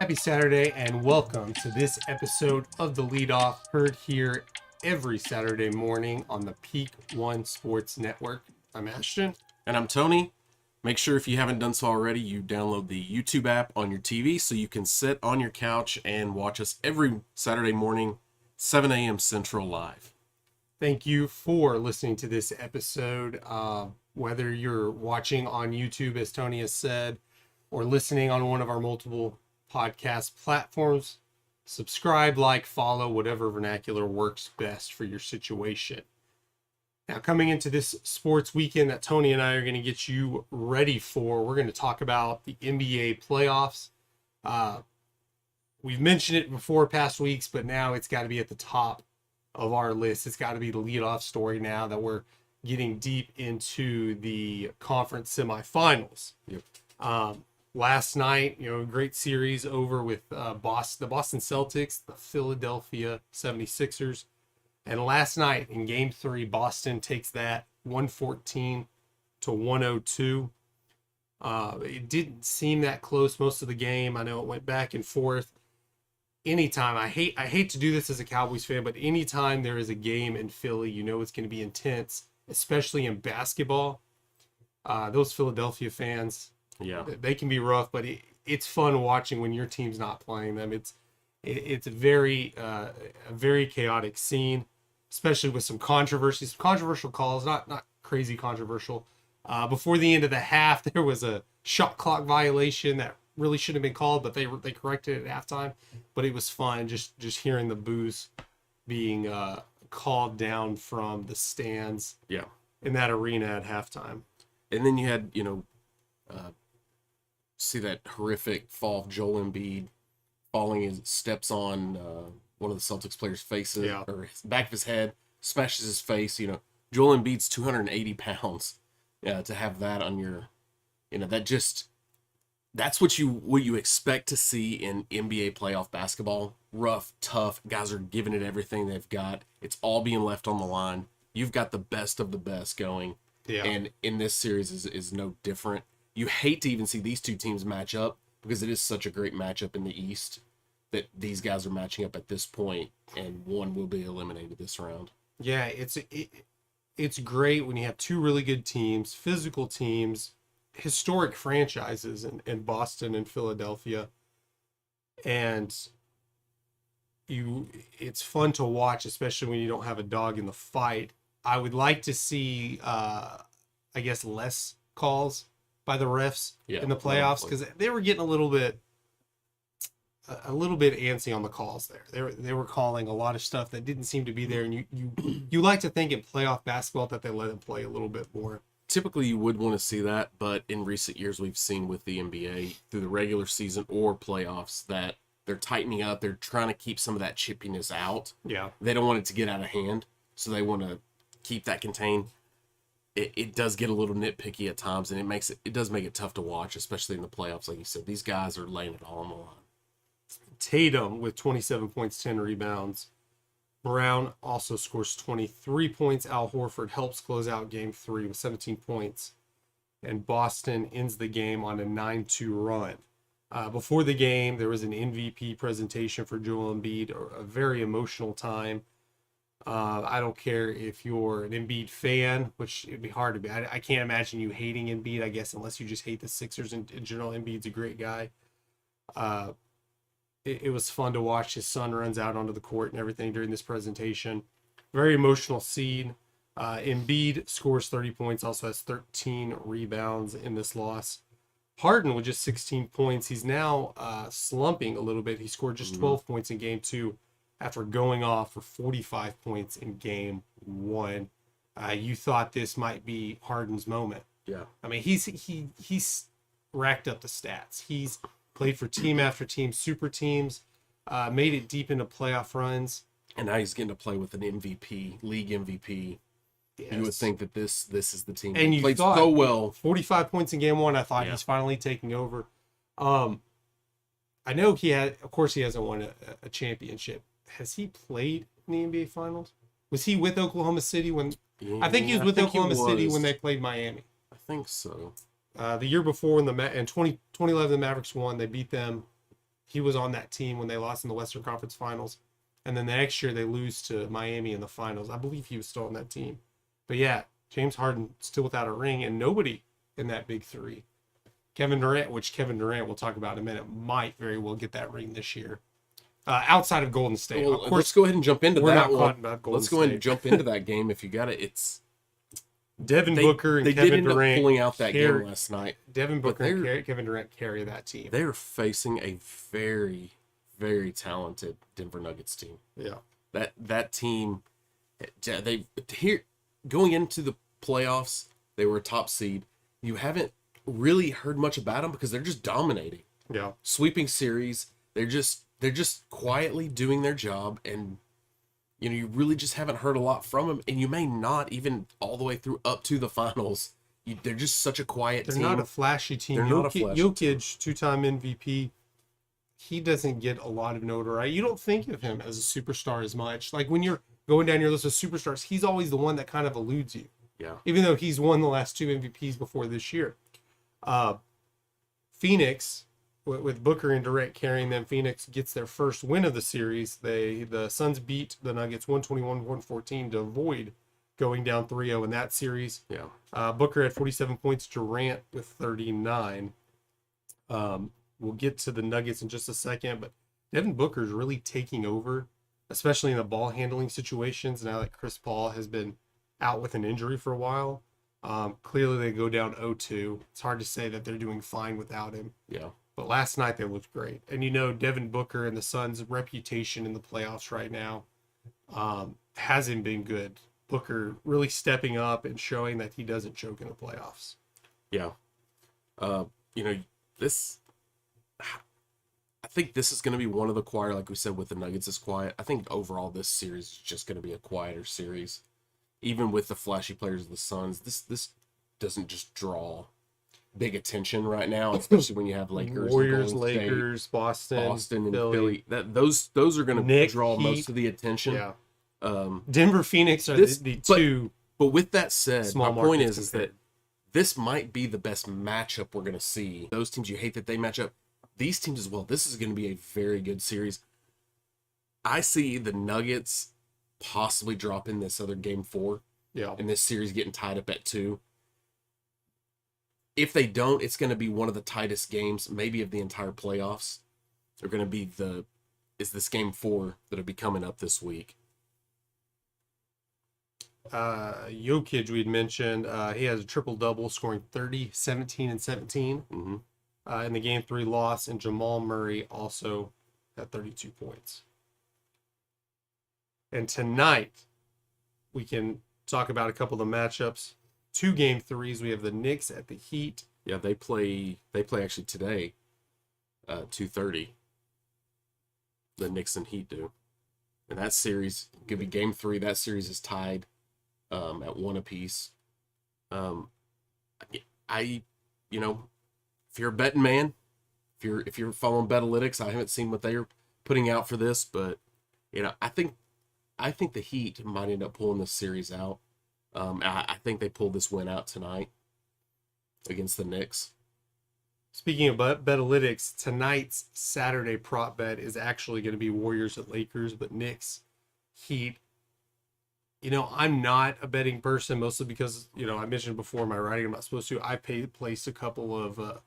Happy Saturday and welcome to this episode of the Leadoff, heard here every Saturday morning on the Peak One Sports Network. I'm Ashton. And I'm Tony. Make sure if you haven't done so already, you download the YouTube app on your TV so you can sit on your couch and watch us every Saturday morning, 7 a.m. Central live. Thank you for listening to this episode. Whether you're watching on YouTube, as Tony has said, or listening on one of our multiple podcast platforms, subscribe, like, follow, whatever vernacular works best for your situation. Now, coming into this sports weekend that Tony and I are going to get you ready for, we're going to talk about the NBA playoffs. We've mentioned it before past weeks, but now it's got to be at the top of our list. It's got to be the leadoff story now that we're getting deep into the conference semifinals. Yep. Last night, great series over with the Boston Celtics, the Philadelphia 76ers. And last night in Game 3, Boston takes that 114 to 102. It didn't seem that close most of the game. I know it went back and forth. Anytime, I hate to do this as a Cowboys fan, but anytime there is a game in Philly, it's going to be intense, especially in basketball. Those Philadelphia fans, they can be rough, but it's fun watching when your team's not playing them. It's a very chaotic scene, especially with some controversial calls, not crazy controversial. Before the end of the half, there was a shot clock violation that really shouldn't have been called, but they corrected it at halftime. But it was fun just hearing the boos being called down from the stands in that arena at halftime. And then you had, see that horrific fall of Joel Embiid falling his steps on one of the Celtics players' faces or back of his head, smashes his face. Joel Embiid's 280 pounds. To have that on your, that's what you expect to see in NBA playoff basketball. Rough, tough, guys are giving it everything they've got. It's all being left on the line. You've got the best of the best going. Yeah. And in this series is no different. You hate to even see these two teams match up because it is such a great matchup in the East that these guys are matching up at this point, and one will be eliminated this round. Yeah, it's great when you have two really good teams, physical teams, historic franchises in Boston and Philadelphia, and it's fun to watch, especially when you don't have a dog in the fight. I would like to see, less calls by the refs in the playoffs, because they were getting a little bit antsy on the calls there. They were calling a lot of stuff that didn't seem to be there, and you like to think in playoff basketball that they let them play a little bit more. Typically, you would want to see that, but in recent years, we've seen with the NBA through the regular season or playoffs that they're tightening up. They're trying to keep some of that chippiness out. Yeah, they don't want it to get out of hand, so they want to keep that contained. It does get a little nitpicky at times, and it does make it tough to watch, especially in the playoffs. Like you said, these guys are laying it all on the line. Tatum with 27 points, 10 rebounds. Brown also scores 23 points. Al Horford helps close out Game 3 with 17 points. And Boston ends the game on a 9-2 run. Before the game, there was an MVP presentation for Joel Embiid, a very emotional time. I don't care if you're an Embiid fan, which it'd be hard to be. I can't imagine you hating Embiid, I guess, unless you just hate the Sixers in general. Embiid's a great guy. It was fun to watch. His son runs out onto the court and everything during this presentation. Very emotional scene. Embiid scores 30 points, also has 13 rebounds in this loss. Harden with just 16 points. He's now slumping a little bit. He scored just 12 points in Game 2 after going off for 45 points in Game 1. You thought this might be Harden's moment. Yeah. I mean, he's racked up the stats. He's played for team after team, super teams, made it deep into playoff runs. And now he's getting to play with an MVP, league MVP. Yes. You would think that this is the team. And you played thought, so well. 45 points in Game 1, I thought he's finally taking over. I know he hasn't won a championship. Has he played in the NBA Finals? Was he with Oklahoma City when... I think he was with Oklahoma City when they played Miami. I think so. The year before, in 2011, the Mavericks won. They beat them. He was on that team when they lost in the Western Conference Finals. And then the next year they lose to Miami in the finals. I believe he was still on that team. But yeah, James Harden still without a ring, and nobody in that big three. Kevin Durant, which Kevin Durant we'll talk about in a minute, might very well get that ring this year. Outside of Golden State. Well, of course, let's go ahead and jump into we're that not one. talking about Golden Let's go ahead and State. jump into that game if you got it. It's Devin Booker and they Kevin did end Durant up pulling out that carry- game last night. Devin but Booker and Kevin Durant carry that team. They're facing a very, very talented Denver Nuggets team. Yeah. That team, they here going into the playoffs, they were a top seed. You haven't really heard much about them because they're just dominating, Yeah. sweeping series. They're just quietly doing their job, and you really just haven't heard a lot from them. And you may not even all the way through up to the finals. They're just such a quiet They're team. not a flashy team. They're not a flashy Jokic, two-time MVP, he doesn't get a lot of notoriety. You don't think of him as a superstar as much. Like when you're going down your list of superstars, he's always the one that kind of eludes you. Yeah. Even though he's won the last 2 MVPs before this year. Phoenix, with Booker and Durant carrying them, Phoenix gets their first win of the series. The Suns beat the Nuggets 121-114 to avoid going down 3-0 in that series. Yeah. Booker had 47 points, Durant with 39. We'll get to the Nuggets in just a second, but Devin Booker is really taking over, especially in the ball handling situations now that Chris Paul has been out with an injury for a while. Clearly they go down 0-2. It's hard to say that they're doing fine without him. Yeah. But last night they looked great. And Devin Booker and the Suns' reputation in the playoffs right now hasn't been good. Booker really stepping up and showing that he doesn't choke in the playoffs. Yeah. This, I think this is going to be one of the quieter, like we said, with the Nuggets is quiet. I think overall this series is just going to be a quieter series. Even with the flashy players of the Suns, this doesn't just draw big attention right now, especially when you have Lakers, Warriors, and Golden Lakers, State, Boston, and Philly. Those are going to draw Heat. most of the attention. Yeah. Um, Denver, Phoenix are the two. But with that said, Small my point markets is compared. that this might be the best matchup we're going to see. Those teams you hate that they match up. These teams as well. This is going to be a very good series. I see the Nuggets possibly dropping this other game 4. Yeah. And this series getting tied up at 2. If they don't, it's going to be one of the tightest games, maybe of the entire playoffs. They're going to be this game 4 that'll be coming up this week. Jokic, we'd mentioned, he has a triple-double, scoring 30, 17, and 17 Mm-hmm. in the Game 3 loss, and Jamal Murray also had 32 points. And tonight, we can talk about a couple of the matchups. 2 Game 3s. We have the Knicks at the Heat. Yeah, they play actually today, 2:30. The Knicks and Heat do. And that series could be game 3. That series is tied at 1 apiece. If you're a betting man, if you're following Betalytics, I haven't seen what they're putting out for this, but I think the Heat might end up pulling this series out. I think they pulled this win out tonight against the Knicks. Speaking of Betalytics, tonight's Saturday prop bet is actually going to be Warriors at Lakers, but Knicks, Heat. I'm not a betting person, mostly because, I mentioned before in my writing, I'm not supposed to. I placed a couple of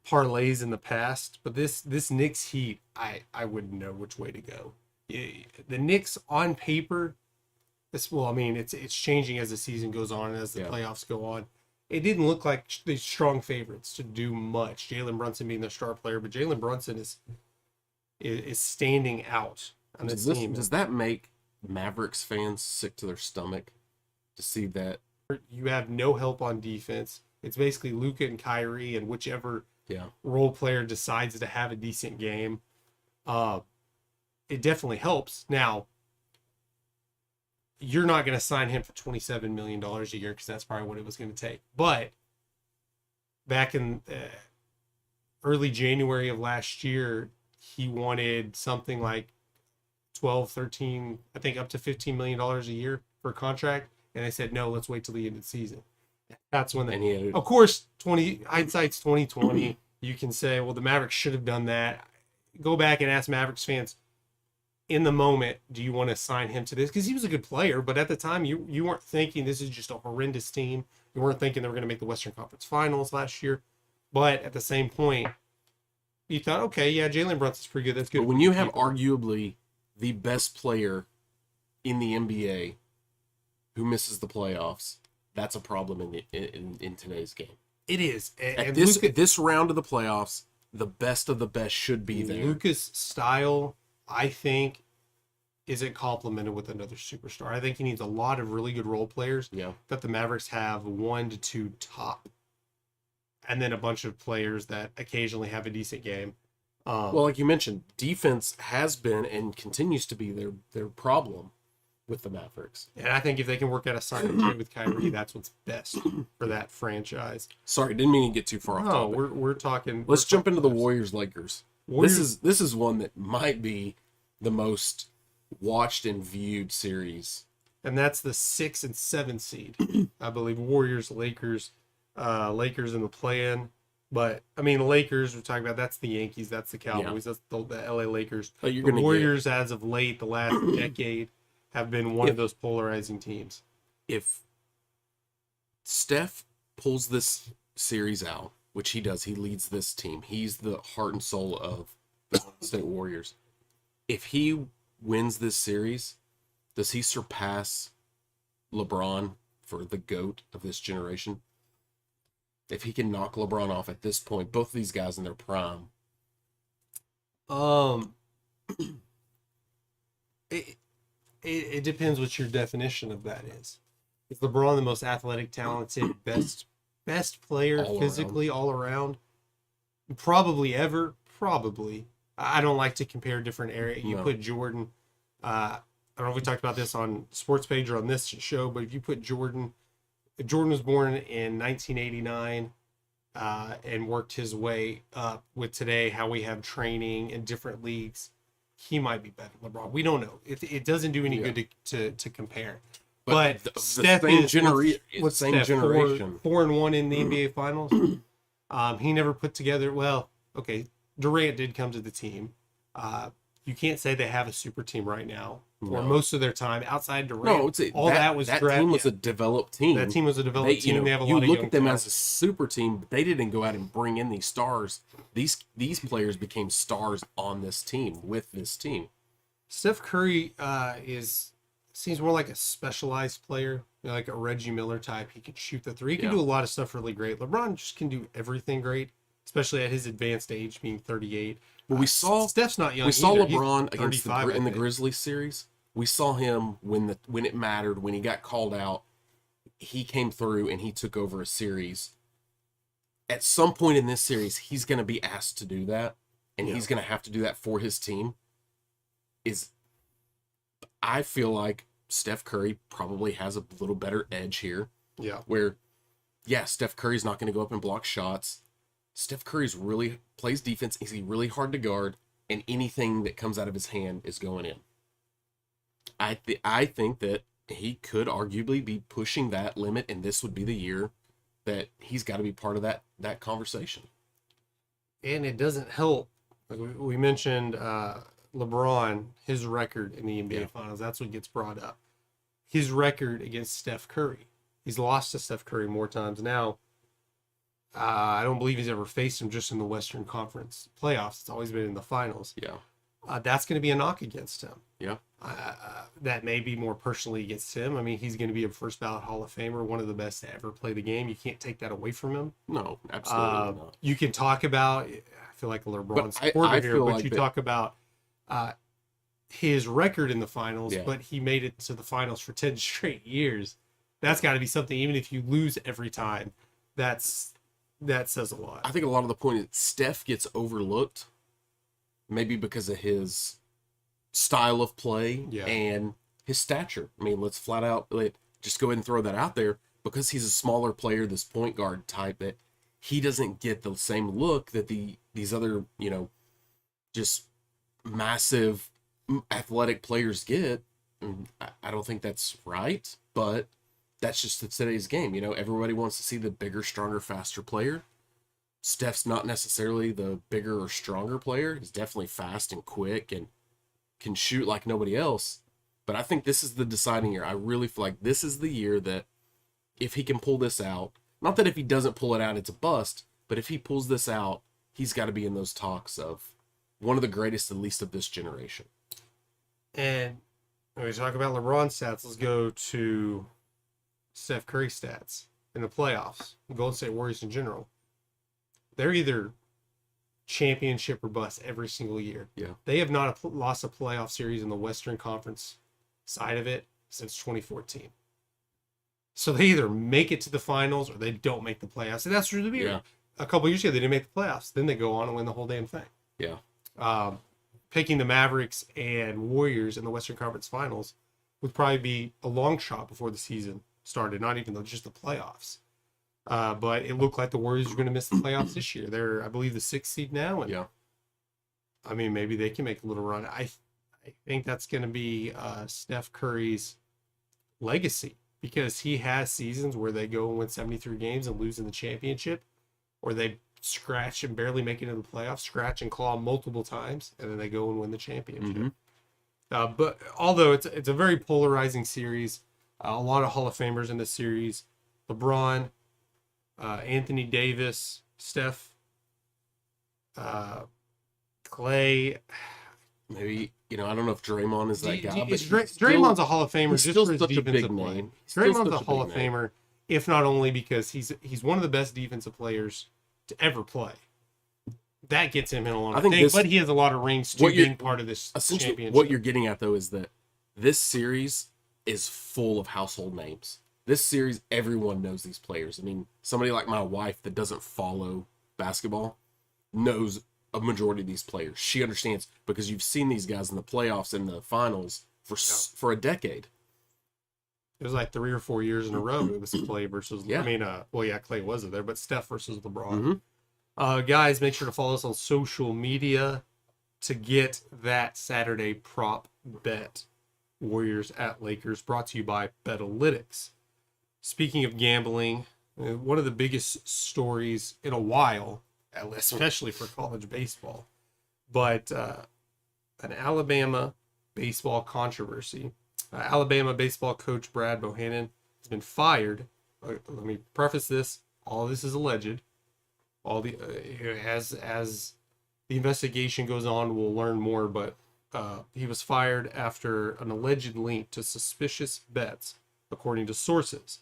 parlays in the past, but this Knicks Heat, I wouldn't know which way to go. The Knicks on paper, it's changing as the season goes on and as the playoffs go on. It didn't look like the strong favorites to do much. Jalen Brunson being their star player, but Jalen Brunson is standing out on this team. Does that make Mavericks fans sick to their stomach to see that? You have no help on defense. It's basically Luka and Kyrie and whichever role player decides to have a decent game. It definitely helps. Now, you're not going to sign him for $27 million a year because that's probably what it was going to take. But back in early January of last year, he wanted something like 12, 13, I think up to $15 million a year for a contract. And they said, no, let's wait till the end of the season. That's when of course, hindsight's 2020. You can say, well, the Mavericks should have done that. Go back and ask Mavericks fans, in the moment, do you want to sign him to this? Because he was a good player, but at the time, you weren't thinking this is just a horrendous team. You weren't thinking they were going to make the Western Conference Finals last year. But at the same point, you thought, okay, yeah, Jalen Brunson's pretty good. That's good. But when you have arguably the best player in the NBA who misses the playoffs, that's a problem in today's game. It is. At this round of the playoffs, the best of the best should be there. Luka's style, I think, isn't complemented with another superstar. I think he needs a lot of really good role players that the Mavericks have 1 to 2 top. And then a bunch of players that occasionally have a decent game. Well, like you mentioned, defense has been and continues to be their problem with the Mavericks. And I think if they can work out a sign trade with Kyrie, that's what's best for that franchise. Sorry, didn't mean to get too far off topic. No, we're talking. Let's jump into the Warriors-Lakers. This is one that might be the most watched and viewed series. And that's the 6 and 7 seed. I believe Warriors-Lakers. Lakers in the play-in. But, I mean, Lakers, we're talking about, that's the Yankees, that's the Cowboys, that's the LA Lakers. The Warriors, as of late, the last decade, have been one of those polarizing teams. If Steph pulls this series out, which he does, he leads this team. He's the heart and soul of the Golden State Warriors. If he wins this series, does he surpass LeBron for the GOAT of this generation? If he can knock LeBron off at this point, both of these guys in their prime. It depends what your definition of that is. Is LeBron the most athletic, talented, best player physically all around? Probably ever. Probably. I don't like to compare different areas. You put Jordan. I don't know if we talked about this on Sports Page or on this show, but if you put Jordan. If Jordan was born in 1989 and worked his way up with today, how we have training in different leagues, he might be better than LeBron. We don't know. It doesn't do any good to compare. But Steph is what's Steph, generation. 4-1 in the NBA Finals. He never put together. Well, okay, Durant did come to the team. You can't say they have a super team right now. For most of their time outside Durant. No, that team was a developed team. That team was a developed team. They have a lot of young You look at them as a super team, but they didn't go out and bring in these stars. These players became stars on this team, with this team. Steph Curry seems more like a specialized player, like a Reggie Miller type. He can shoot the three. He can do a lot of stuff really great. LeBron just can do everything great, especially at his advanced age, being 38. But we saw Steph's not young. We saw LeBron against in the Grizzlies series. We saw him when it mattered, when he got called out. He came through and he took over a series. At some point in this series, he's going to be asked to do that, and he's going to have to do that for his team. I feel like Steph Curry probably has a little better edge here. Yeah. Where, Steph Curry's not going to go up and block shots. Steph Curry's really plays defense. He's really hard to guard, and anything that comes out of his hand is going in. I think that he could arguably be pushing that limit, and this would be the year that he's got to be part of that conversation. And it doesn't help. Like we mentioned LeBron, his record in the NBA Finals. That's what gets brought up. His record against Steph Curry. He's lost to Steph Curry more times now. I don't believe he's ever faced him just in the Western Conference playoffs. It's always been in the finals. Yeah. That's going to be a knock against him. Yeah. That may be more personally against him. I mean, he's going to be a first ballot Hall of Famer, one of the best to ever play the game. You can't take that away from him. No, absolutely not. You can talk about, I feel like a LeBron supporter here, but like talk about his record in the finals, but he made it to the finals for 10 straight years. That's got to be something, even if you lose every time, that says a lot. I think a lot of the point is Steph gets overlooked, maybe because of his style of play and his stature. I mean, let's flat out just go ahead and throw that out there. Because he's a smaller player, this point guard type, that he doesn't get the same look that these other, just massive athletic players get. And I don't think that's right, but that's just today's game. Everybody wants to see the bigger, stronger, faster player. Steph's not necessarily the bigger or stronger player. He's definitely fast and quick and can shoot like nobody else. But I think this is the deciding year. I really feel like this is the year that if he can pull this out, not that if he doesn't pull it out, it's a bust, but if he pulls this out, he's got to be in those talks of one of the greatest, at least of this generation. And when we talk about LeBron stats, let's go to Steph Curry stats in the playoffs. Golden State Warriors in general. They're either championship or bust every single year. Yeah. They have not lost a playoff series in the Western Conference side of it since 2014. So they either make it to the finals or they don't make the playoffs. And that's really weird. Yeah. A couple years ago, they didn't make the playoffs. Then they go on and win the whole damn thing. Yeah. Picking the Mavericks and Warriors in the Western Conference Finals would probably be a long shot before the season started, not even though just the playoffs. But it looked like the Warriors were going to miss the playoffs this year. They're, I believe, the 6th seed now. And Yeah. I mean, maybe they can make a little run. I think that's going to be Steph Curry's legacy, because he has seasons where they go and win 73 games and lose in the championship, or they scratch and barely make it into the playoffs, scratch and claw multiple times, and then they go and win the championship. But although it's a very polarizing series, a lot of Hall of Famers in this series: LeBron, Anthony Davis, Steph, Clay. Maybe, I don't know if Draymond is that guy, but Draymond's a Hall of Famer he's just still for his such a defensive big play. name. Draymond's a Hall of Famer, if not only because he's one of the best defensive players to ever play. That gets him in a lot of things, but he has a lot of rings to being part of this championship. What you're getting at, though, is that this series is full of household names. This series, everyone knows these players. I mean, somebody like my wife that doesn't follow basketball knows a majority of these players. She understands because you've seen these guys in the playoffs and the finals for a decade. It was like 3 or 4 years in a row. It was Clay versus, Clay wasn't there, but Steph versus LeBron. Guys, make sure to follow us on social media to get that Saturday prop bet. Warriors at Lakers, brought to you by Betalytics. Speaking of gambling, one of the biggest stories in a while, especially for college baseball, but an Alabama baseball controversy. Alabama baseball coach Brad Bohannon has been fired. Let me preface this: all of this is alleged. All the as the investigation goes on, we'll learn more. But he was fired after an alleged link to suspicious bets, according to sources,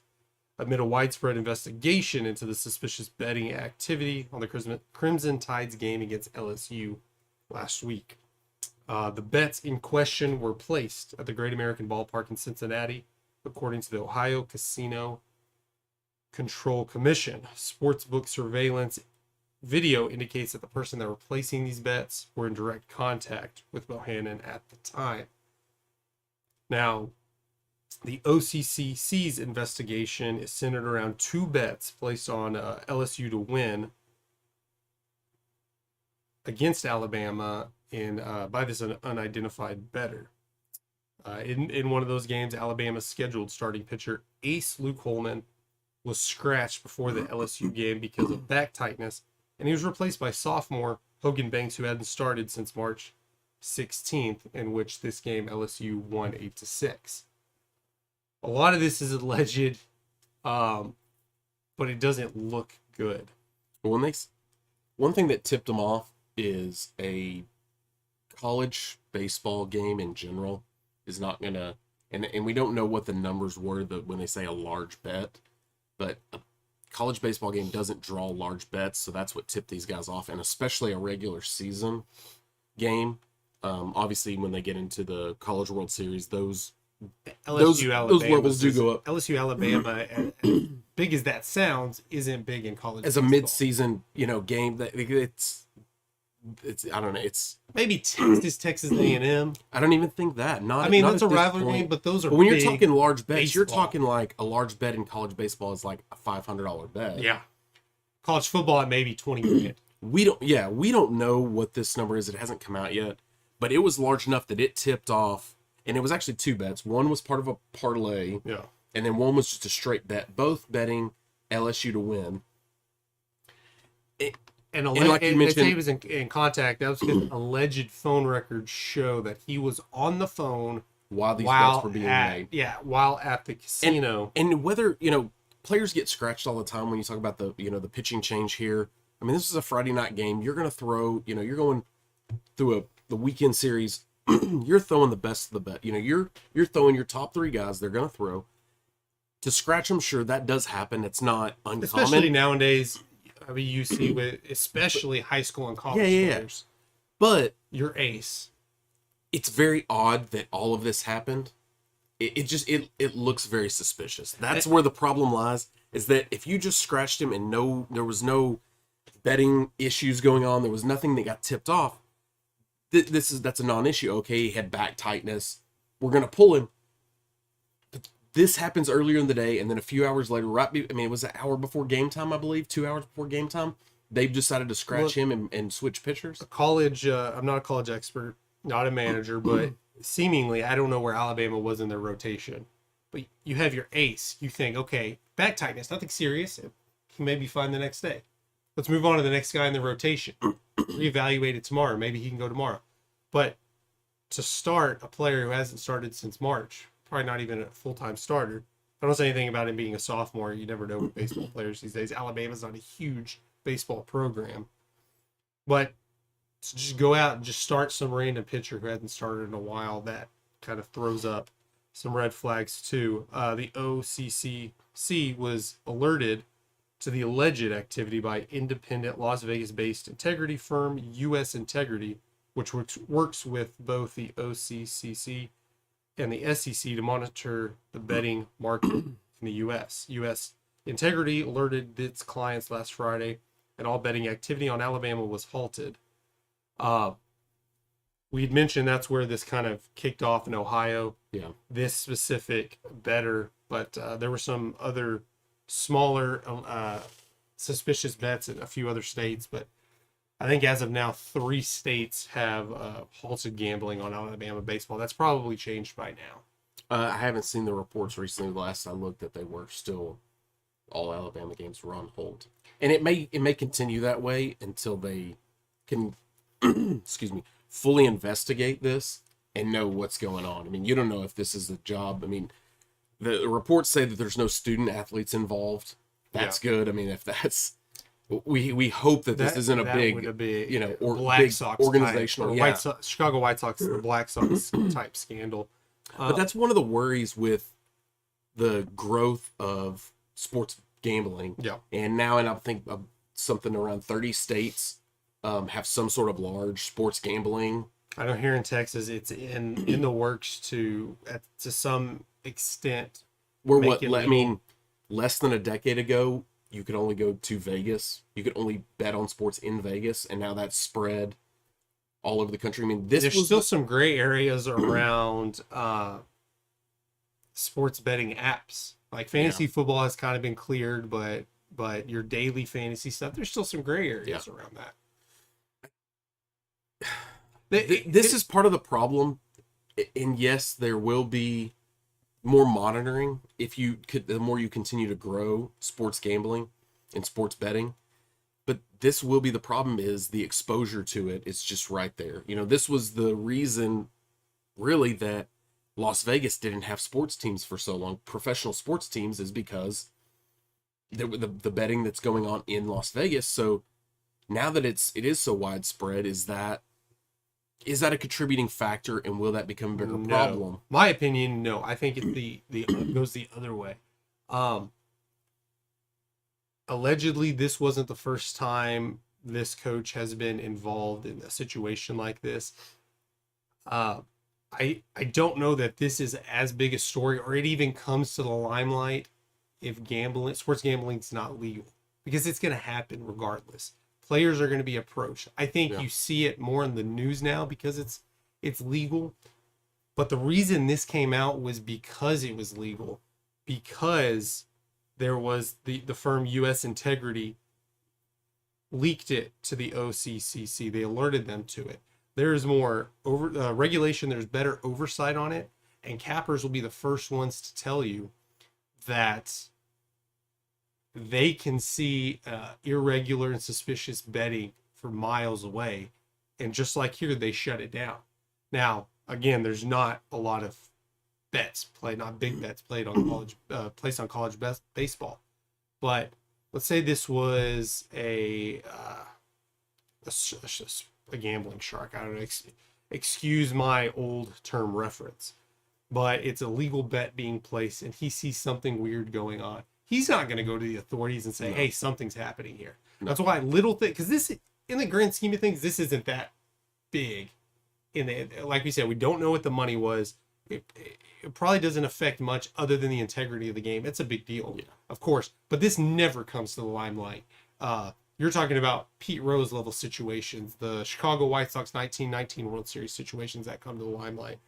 amid a widespread investigation into the suspicious betting activity on the Crimson Tide's game against LSU last week. The bets in question were placed at the Great American Ballpark in Cincinnati, according to the Ohio Casino Control Commission. Sportsbook surveillance video indicates that the person that were placing these bets were in direct contact with Bohannon at the time. Now, the OCCC's investigation is centered around 2 bets placed on LSU to win against Alabama by this unidentified bettor. In one of those games, Alabama's scheduled starting pitcher Ace Luke Holman was scratched before the LSU game because of back tightness, and he was replaced by sophomore Hogan Banks, who hadn't started since March 16th, in which this game LSU won 8-6. A lot of this is alleged, but it doesn't look good. One thing that tipped them off is a college baseball game in general is not gonna, and we don't know what the numbers were when they say a large bet, but a college baseball game doesn't draw large bets, so that's what tipped these guys off, and especially a regular season game. Obviously, when they get into the College World Series, those levels do go up. LSU Alabama, as big as that sounds, isn't big in college as baseball. A mid-season game. That it's I don't know. It's maybe Texas A&M. I don't even think that. Not that's a at this rivalry game, point. but those are. But when big you're talking large bets, baseball. you're talking like a large bet in college baseball is like a $500 bet. Yeah, college football at maybe 20 grand. We don't know what this number is. It hasn't come out yet, but it was large enough that it tipped off, and it was actually 2 bets. One was part of a parlay, and then one was just a straight bet. Both betting LSU to win. And, like you they mentioned, say he was in contact. That was his alleged phone records show that he was on the phone while these bets were being made. Yeah, while at the casino. And whether, players get scratched all the time when you talk about the pitching change here. I mean, this is a Friday night game. You're going to throw, you're going through the weekend series. You're throwing the best of the best. You're throwing your top 3 guys. They're going to throw. To scratch them, sure, that does happen. It's not uncommon. Especially nowadays, I mean, you see with especially high school and college players. But your ace. It's very odd that all of this happened. It looks very suspicious. That's where the problem lies, is that if you just scratched him and there was no betting issues going on, there was nothing that got tipped off, that's a non-issue. Okay, he had back tightness. We're going to pull him. But this happens earlier in the day, and then a few hours later, it was an hour before game time, I believe, 2 hours before game time, they've decided to scratch him and switch pitchers. I'm not a college expert, not a manager, but seemingly, I don't know where Alabama was in their rotation. But you have your ace. You think, okay, back tightness, nothing serious. He may be fine the next day. Let's move on to the next guy in the rotation. Reevaluate it tomorrow. Maybe he can go tomorrow. But to start a player who hasn't started since March, probably not even a full-time starter. I don't say anything about him being a sophomore. You never know with baseball players these days. Alabama's not a huge baseball program. But to just go out and just start some random pitcher who hasn't started in a while, that kind of throws up some red flags too. The OCCC was alerted to the alleged activity by independent Las Vegas-based integrity firm U.S. Integrity, which works with both the OCCC and the SEC to monitor the betting market in the U.S. U.S. Integrity alerted its clients last Friday, and all betting activity on Alabama was halted. We'd mentioned that's where this kind of kicked off in Ohio. Yeah. This specific better, but there were some other smaller suspicious bets in a few other states, but I think as of now 3 states have halted gambling on Alabama baseball. That's probably changed by now. I haven't seen the reports recently. The last I looked, that they were still, all Alabama games were on hold, and it may continue that way until they can excuse me, fully investigate this and know what's going on. I mean, you don't know if this is a job. I mean, the reports say that there's no student athletes involved. That's good. I mean, if that's, we hope that this isn't a big, Black Sox organizational, type, Chicago White Sox, the Black Sox type scandal. But that's one of the worries with the growth of sports gambling. Yeah. And now, I think something around 30 states have some sort of large sports gambling. I know here in Texas, it's in the works to some extent. Less than a decade ago, you could only go to Vegas. You could only bet on sports in Vegas, and now that's spread all over the country. I mean, there's still some gray areas around sports betting apps. Like fantasy football has kind of been cleared, but your daily fantasy stuff, there's still some gray areas around that. This is part of the problem, and yes, there will be more monitoring the more you continue to grow sports gambling and sports betting. But this will be the problem, is the exposure to it is just right there. This was the reason, really, that Las Vegas didn't have sports teams for so long, professional sports teams, is because the betting that's going on in Las Vegas. So now that it is so widespread, is that a contributing factor, and will that become a bigger problem? My opinion, no. I think it goes the other way. Allegedly, this wasn't the first time this coach has been involved in a situation like this. I don't know that this is as big a story, or it even comes to the limelight if sports gambling is not legal, because it's going to happen regardless. Players are going to be approached. I think you see it more in the news now because it's legal. But the reason this came out was because it was legal, because there was the firm U.S. Integrity leaked it to the OCCC. They alerted them to it. There's more regulation. There's better oversight on it, and cappers will be the first ones to tell you that they can see irregular and suspicious betting for miles away. And just like here, they shut it down. Now, again, there's not a lot of bets played, not big bets played on college, placed on college baseball. But let's say this was a gambling shark. I don't know. Excuse my old term reference, but it's a legal bet being placed, and he sees something weird going on. He's not going to go to the authorities and say, "Hey, something's happening here." No. That's why little thing, because this, in the grand scheme of things, this isn't that big. Like we said, we don't know what the money was. It probably doesn't affect much other than the integrity of the game. It's a big deal, of course, but this never comes to the limelight. You're talking about Pete Rose level situations, the Chicago White Sox 1919 World Series situations that come to the limelight.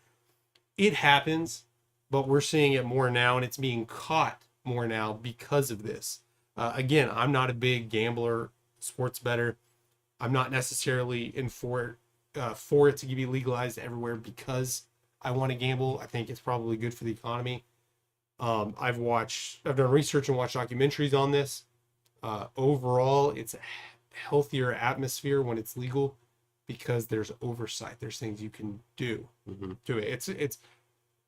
It happens, but we're seeing it more now, and it's being caught more now because of this. Again, I'm not a big gambler, sports bettor. I'm not necessarily for it to be legalized everywhere because I want to gamble. I think it's probably good for the economy. I've done research and watched documentaries on this. Overall, it's a healthier atmosphere when it's legal because there's oversight. There's things you can do to it. It's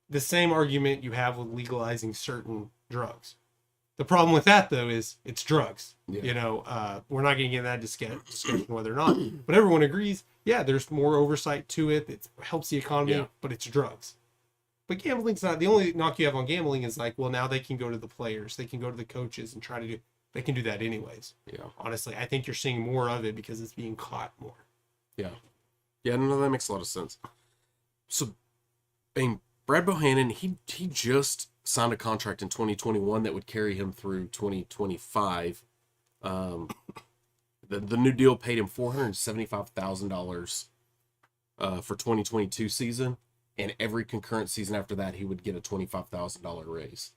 the same argument you have with legalizing certain drugs. The problem with that, though, is it's drugs. Yeah. We're not going to get that discussion whether or not, but everyone agrees, there's more oversight to it. It helps the economy, but it's drugs. But gambling's not, the only knock you have on gambling is like, well, now they can go to the players, they can go to the coaches and try to they can do that anyways. Yeah. Honestly, I think you're seeing more of it because it's being caught more. Yeah. Yeah, no, that makes a lot of sense. So, Brad Bohannon, he just signed a contract in 2021 that would carry him through 2025. The new deal paid him $475,000 for 2022 season, and every concurrent season after that, he would get a $25,000 raise.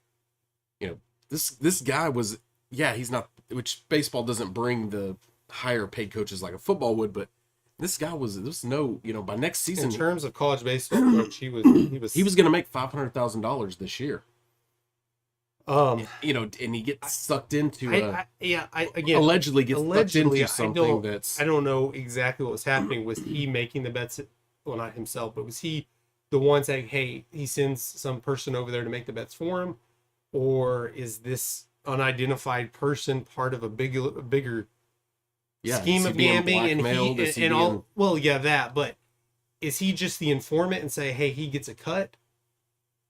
This guy was, he's not, which baseball doesn't bring the higher paid coaches like a football would, but this guy was by next season. In terms of college baseball coach, he was going to make $500,000 this year. And he gets sucked into allegedly sucked into something I don't know exactly what was happening. Was he making the bets? Well, not himself, but was he the one saying, "Hey," he sends some person over there to make the bets for him, or is this unidentified person part of a bigger scheme of gambling? But is he just the informant and say, "Hey, he gets a cut,"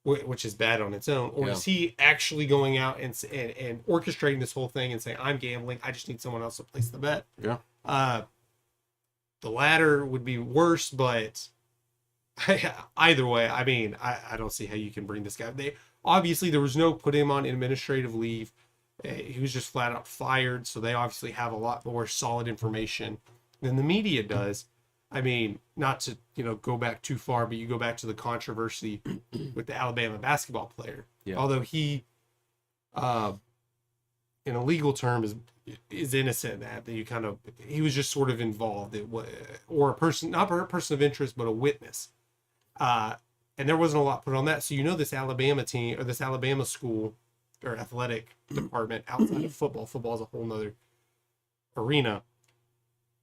which is bad on its own, or is he actually going out and orchestrating this whole thing and saying, "I'm gambling, I just need someone else to place the bet"? The latter would be worse, but either way, I mean, I don't see how you can bring this guy. Obviously there was no put him on administrative leave. He was just flat out fired, so they obviously have a lot more solid information than the media does. I mean, not to go back too far, but you go back to the controversy with the Alabama basketball player. Yeah. Although he, in a legal term, is innocent in that he was just sort of involved, or a person, not a person of interest, but a witness. And there wasn't a lot put on that. So this Alabama team or this Alabama school or athletic department outside of football is a whole nother arena.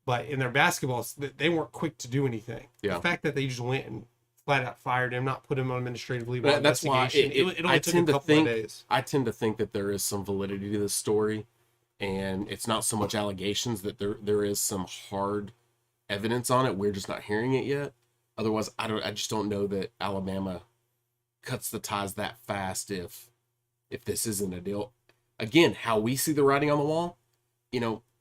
But in their basketball, they weren't quick to do anything. Yeah. The fact that they just went and flat out fired him, not put him on administrative leave. That's why it only took a couple of days. I tend to think that there is some validity to this story, and it's not so much allegations, that there is some hard evidence on it. We're just not hearing it yet. Otherwise, I just don't know that Alabama cuts the ties that fast if this isn't a deal. Again, how we see the writing on the wall,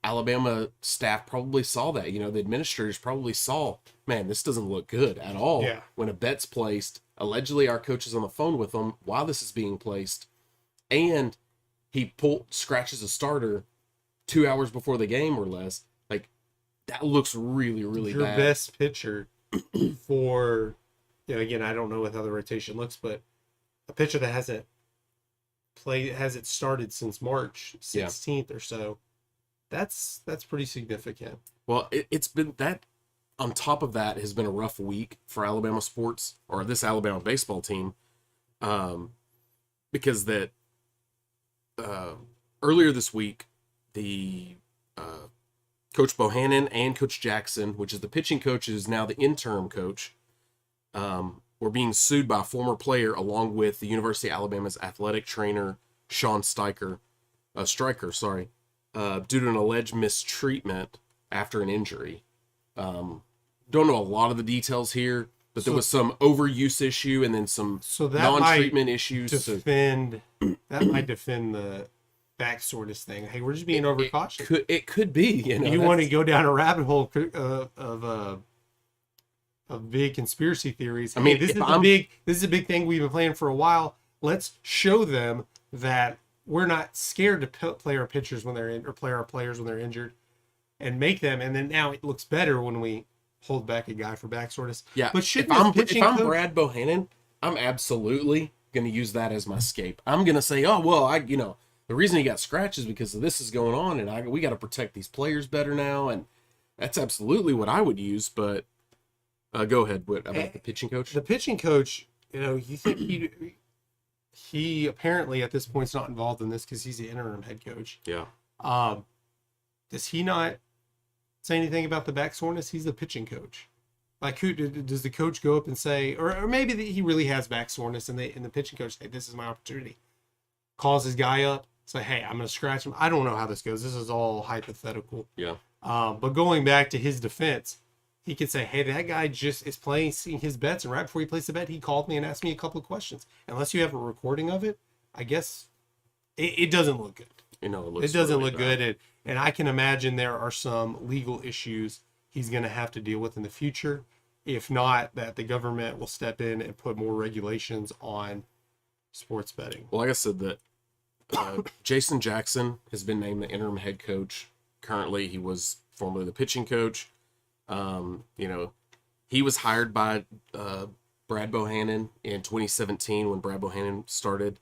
Alabama staff probably saw that. The administrators probably saw, man, this doesn't look good at all. Yeah. When a bet's placed, allegedly our coach is on the phone with them while this is being placed, and he scratches a starter 2 hours before the game or less. Like, that looks really, really bad. Your best pitcher for, again, I don't know what how the rotation looks, but a pitcher that hasn't started since March 16th or so. That's pretty significant. Well, it's been that. On top of that, has been a rough week for Alabama sports, or this Alabama baseball team, because that earlier this week, the Coach Bohannon and Coach Jackson, which is the pitching coach, is now the interim coach, were being sued by a former player along with the University of Alabama's athletic trainer, Sean Stryker, due to an alleged mistreatment after an injury. Don't know a lot of the details here, but there was some overuse issue and then some non-treatment issues. That might defend the back soreness thing. Hey, we're just being overcautious. It could be. You want to go down a rabbit hole of big conspiracy theories. I mean, this is a big thing we've been playing for a while. Let's show them that we're not scared to play our pitchers when they're in, or play our players when they're injured, and make them. And then now it looks better when we hold back a guy for back soreness. Yeah, but if I'm Brad Bohannon, I'm absolutely going to use that as my escape. I'm going to say, oh well, the reason he got scratched is because of this is going on, and we got to protect these players better now, and that's absolutely what I would use. But go ahead. What about the pitching coach? The pitching coach, you think he apparently at this point is not involved in this because he's the interim head coach. Yeah. Does he not say anything about the back soreness? He's the pitching coach. Like, who does the coach go up and say, or maybe he really has back soreness, and the pitching coach say, "This is my opportunity." Calls his guy up, say, "Hey, I'm going to scratch him." I don't know how this goes. This is all hypothetical. Yeah. But going back to his defense, he could say, "Hey, that guy just is seeing his bets, and right before he placed the bet, he called me and asked me a couple of questions." Unless you have a recording of it, I guess it doesn't look good. It doesn't look good, and I can imagine there are some legal issues he's going to have to deal with in the future. If not, that the government will step in and put more regulations on sports betting. Well, like I said, that Jason Jackson has been named the interim head coach. Currently, he was formerly the pitching coach. He was hired by Brad Bohannon in 2017 when Brad Bohannon started.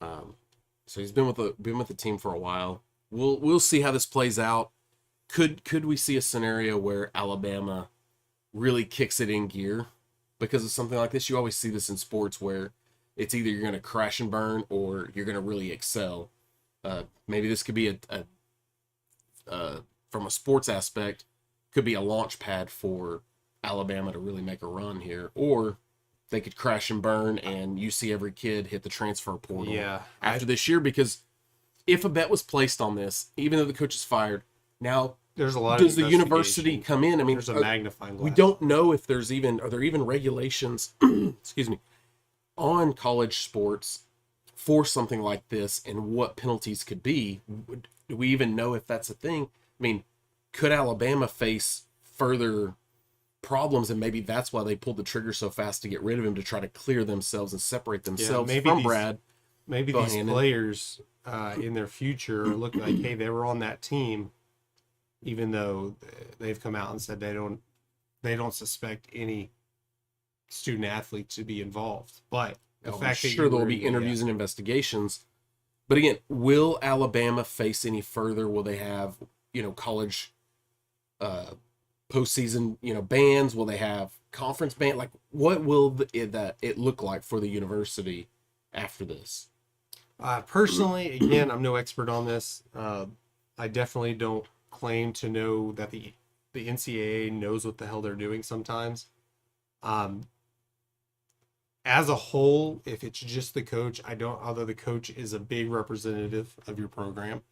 So he's been with the team for a while. We'll see how this plays out. Could we see a scenario where Alabama really kicks it in gear because of something like this? You always see this in sports where it's either you're going to crash and burn or you're going to really excel. Maybe this could be from a sports aspect, could be a launch pad for Alabama to really make a run here, or they could crash and burn and you see every kid hit the transfer portal after this year. Because if a bet was placed on this, even though the coach is fired, now there's a lot. Does the university come in? I mean, there's a magnifying glass. We don't know if are there even regulations, excuse me, on college sports for something like this and what penalties could be. Do we even know if that's a thing? I mean, could Alabama face further problems, and maybe that's why they pulled the trigger so fast to get rid of him, to try to clear themselves and separate themselves from Brad. Maybe these players in their future are looking like, hey, they were on that team, even though they've come out and said they don't suspect any student athlete to be involved. But the fact that there will be interviews and investigations. But again, will Alabama face any further? Will they have college postseason bans? Will they have conference ban? Like, what will it look like for the university after this? Personally, again, I'm no expert on this. I definitely don't claim to know that the NCAA knows what the hell they're doing sometimes. As a whole, if it's just the coach, although the coach is a big representative of your program,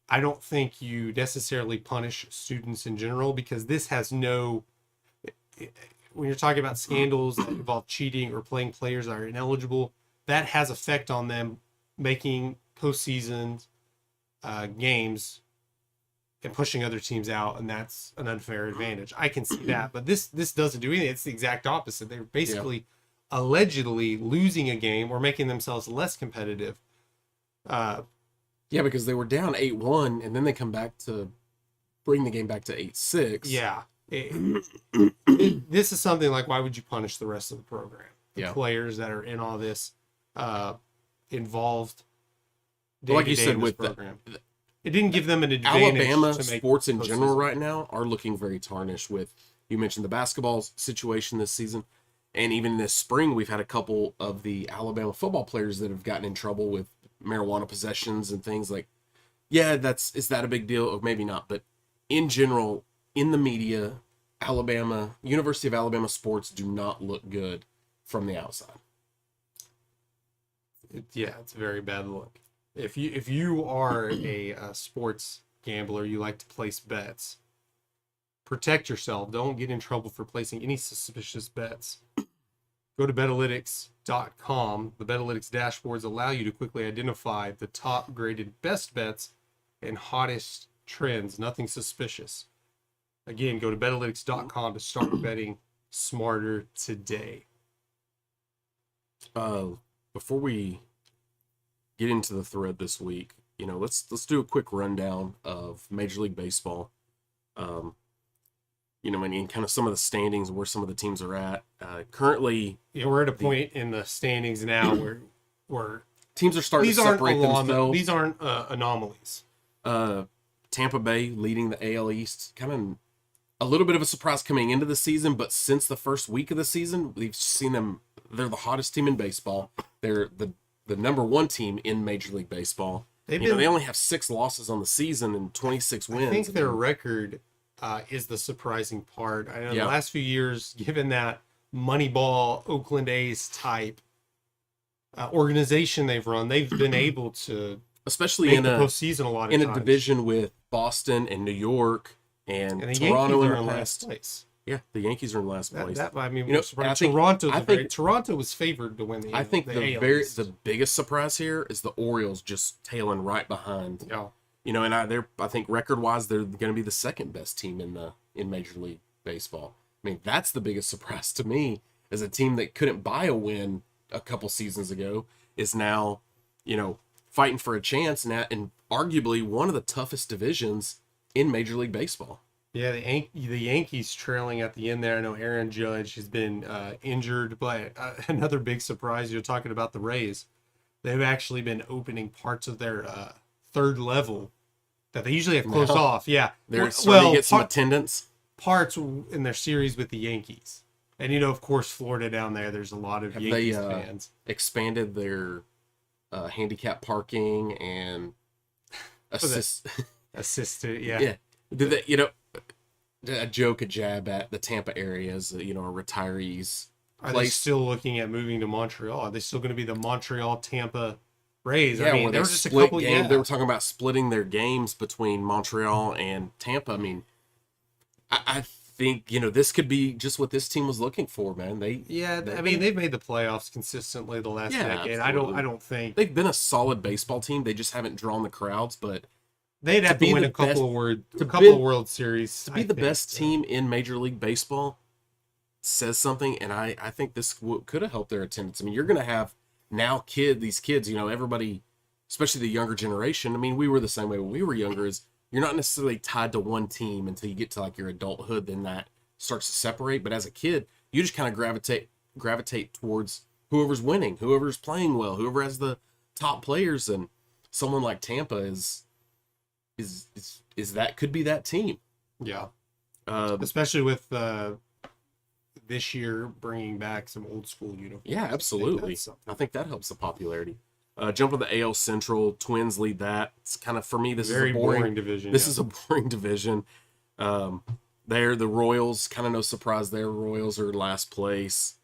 I don't think you necessarily punish students in general, because this has when you're talking about scandals that involve cheating or playing players that are ineligible, that has effect on them making postseason games and pushing other teams out, and that's an unfair advantage. I can see that, but this doesn't do anything. It's the exact opposite. They're basically allegedly losing a game or making themselves less competitive. Because they were down 8-1, and then they come back to bring the game back to 8-6. Yeah. This is something like, why would you punish the rest of the program? The players that are in all this involved. Like you said, with program. It didn't give them an advantage. Alabama sports in general right now are looking very tarnished with, you mentioned the basketball situation this season, and even this spring we've had a couple of the Alabama football players that have gotten in trouble with marijuana possessions and things like, yeah, is that a big deal? Or maybe not. But in general, in the media, University of Alabama sports do not look good from the outside. It's a very bad look. If you are a sports gambler, you like to place bets, protect yourself. Don't get in trouble for placing any suspicious bets. Go to Betalytics.com. The Betalytics dashboards allow you to quickly identify the top graded best bets and hottest trends. Nothing suspicious. Again, go to Betalytics.com to start betting smarter today. Before we get into the thread this week, let's do a quick rundown of Major League Baseball. And kind of some of the standings, where some of the teams are at. Currently, we're at a point in the standings now where teams are starting to separate themselves. These aren't anomalies. Tampa Bay leading the AL East, kind of a little bit of a surprise coming into the season, but since the first week of the season, we've seen them. They're the hottest team in baseball. They're the number one team in Major League Baseball. They only have 6 losses on the season and 26 wins. I think their record is the surprising part. I know the last few years, given that Moneyball Oakland A's type organization they've run, they've been able to, especially make in the a postseason a lot of in times. a division with Boston and New York and the Toronto Yankees in are the in past. last place. Yeah, the Yankees are in last place. Toronto was favored to win the. I think the the biggest surprise here is the Orioles just tailing right behind. Yeah. And I think record wise they're going to be the second best team in Major League Baseball. I mean, that's the biggest surprise to me, as a team that couldn't buy a win a couple seasons ago is now, fighting for a chance now in arguably one of the toughest divisions in Major League Baseball. Yeah, the Yankees trailing at the end there. I know Aaron Judge has been injured, but another big surprise, you're talking about the Rays. They've actually been opening parts of their third level that they usually have closed off. Yeah. They're starting to get some attendance. Parts in their series with the Yankees. And, of course, Florida down there's a lot of Yankees fans. Expanded their handicap parking and assisted, yeah. Yeah. Did they, a jab at the Tampa area as, a retirees. Are they still looking at moving to Montreal? Are they still going to be the Montreal-Tampa Rays? Yeah, there was just a couple games. They were talking about splitting their games between Montreal and Tampa. I mean, I think, this could be just what this team was looking for, man. They've made the playoffs consistently the last decade. Absolutely. I don't think they've been a solid baseball team. They just haven't drawn the crowds, but they'd have to win a couple of World Series. To be the best team in Major League Baseball says something, and I think this could have helped their attendance. I mean, you're going to have now these kids, everybody, especially the younger generation. I mean, we were the same way when we were younger. Is you're not necessarily tied to one team until you get to like your adulthood. Then that starts to separate. But as a kid, you just kind of gravitate towards whoever's winning, whoever's playing well, whoever has the top players, and someone like Tampa is that could be that team. Yeah. Especially with this year bringing back some old school uniforms. Yeah, absolutely. I think that helps the popularity. Jump to the AL Central. Twins lead that. It's kind of, for me, this is a boring division. This is a boring division. The Royals, kind of no surprise there. Royals are last place.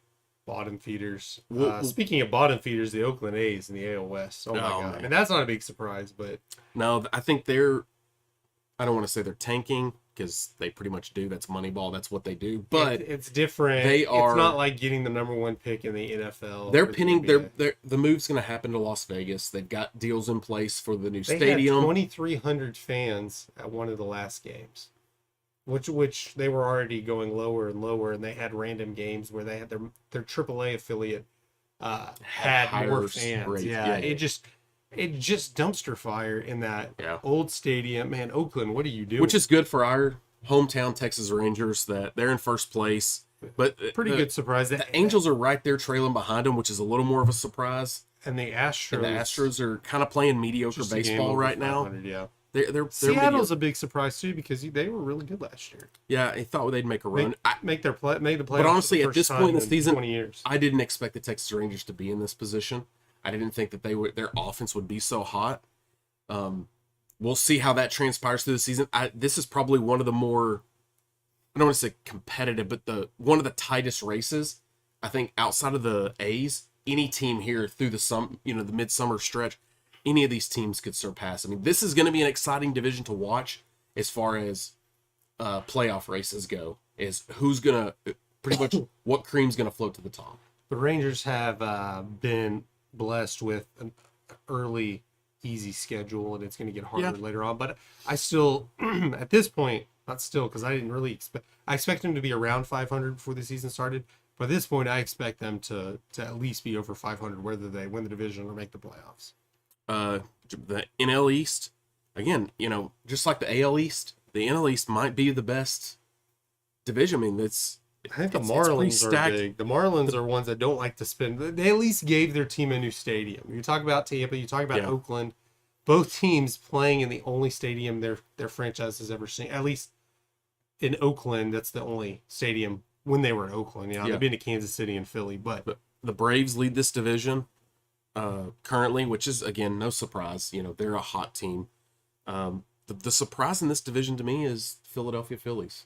Bottom feeders. Speaking of bottom feeders, the Oakland A's in the AL West. Oh my God. Man. I mean, that's not a big surprise, but no, I think I don't want to say they're tanking, because they pretty much do. That's Moneyball. That's what they do. But it's different. It's not like getting the number one pick in the NFL. They're pinning the move's going to happen to Las Vegas. They've got deals in place for the new stadium. They had 2,300 fans at one of the last games, which they were already going lower and lower, and they had random games where they had their AAA affiliate had more fans. It just dumpster fire in that old stadium. Man, Oakland, what are you doing? Which is good for our hometown Texas Rangers, that they're in first place. But pretty good surprise. The Angels are right there trailing behind them, which is a little more of a surprise. And the Astros are kind of playing mediocre baseball right now. Yeah. They're Seattle's a big surprise too, because they were really good last year. Yeah, I thought they'd make a run. Made the playoffs. But honestly, at this point in the season, 20 years. I didn't expect the Texas Rangers to be in this position. I didn't think that their offense would be so hot. We'll see how that transpires through the season. This is probably one of the more, I don't want to say competitive, but one of the tightest races. I think outside of the A's, any team here through the midsummer stretch, any of these teams could surpass. I mean, this is going to be an exciting division to watch as far as playoff races go. Is who's going to pretty much what cream's going to float to the top. The Rangers have been blessed with an early, easy schedule, and it's going to get harder later on. But I still, at this point, not still, because I didn't really expect. I expect them to be around 500 before the season started. But at this point, I expect them to at least be over 500, whether they win the division or make the playoffs. The NL East, again, just like the AL East, the NL East might be the best division. I mean, I think the Marlins are big. The Marlins are ones that don't like to spend. They at least gave their team a new stadium. You talk about Tampa, you talk about Oakland. Both teams playing in the only stadium their franchise has ever seen. At least in Oakland, that's the only stadium when they were in Oakland. They've been to Kansas City and Philly. But the Braves lead this division currently, which is, again, no surprise. They're a hot team. The surprise in this division to me is Philadelphia Phillies.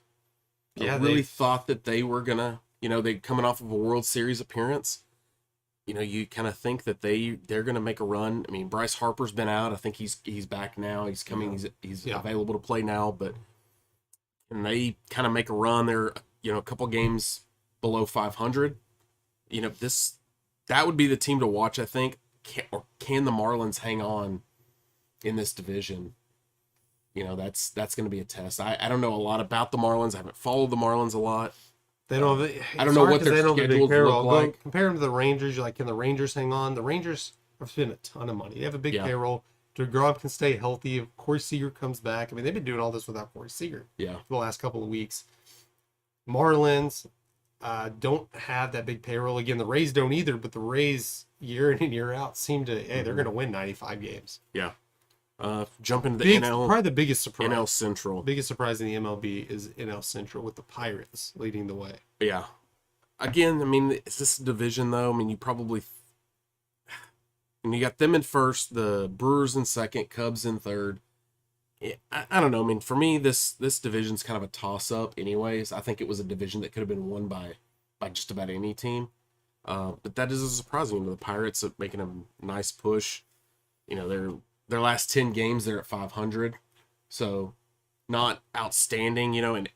I really thought that they were gonna, they coming off of a World Series appearance. You kind of think that they're gonna make a run. I mean, Bryce Harper's been out. I think he's back now. He's coming. He's available to play now. But and they kind of make a run. They're a couple games below 500. That would be the team to watch. I think. Can the Marlins hang on in this division? That's going to be a test. I don't know a lot about the Marlins. I haven't followed the Marlins a lot. They don't have. I don't know what their schedules look like. Compare them to the Rangers. You're like, can the Rangers hang on? The Rangers have spent a ton of money. They have a big payroll. DeGrom can stay healthy. If Corey Seager comes back, I mean, they've been doing all this without Corey Seager. For the last couple of weeks. Marlins don't have that big payroll. Again, the Rays don't either. But the Rays, year in and year out, seem to they're going to win 95 games. Jump into the NL. Probably the biggest surprise. NL Central. Biggest surprise in the MLB is NL Central with the Pirates leading the way. Yeah. Again, I mean, is this a division though? I mean, you probably. And you got them in first, the Brewers in second, Cubs in third. I don't know. I mean, for me, this division's kind of a toss up. Anyways, I think it was a division that could have been won by just about any team. But that is a surprise. The Pirates are making a nice push. Their last 10 games, they're at 500. So not outstanding, and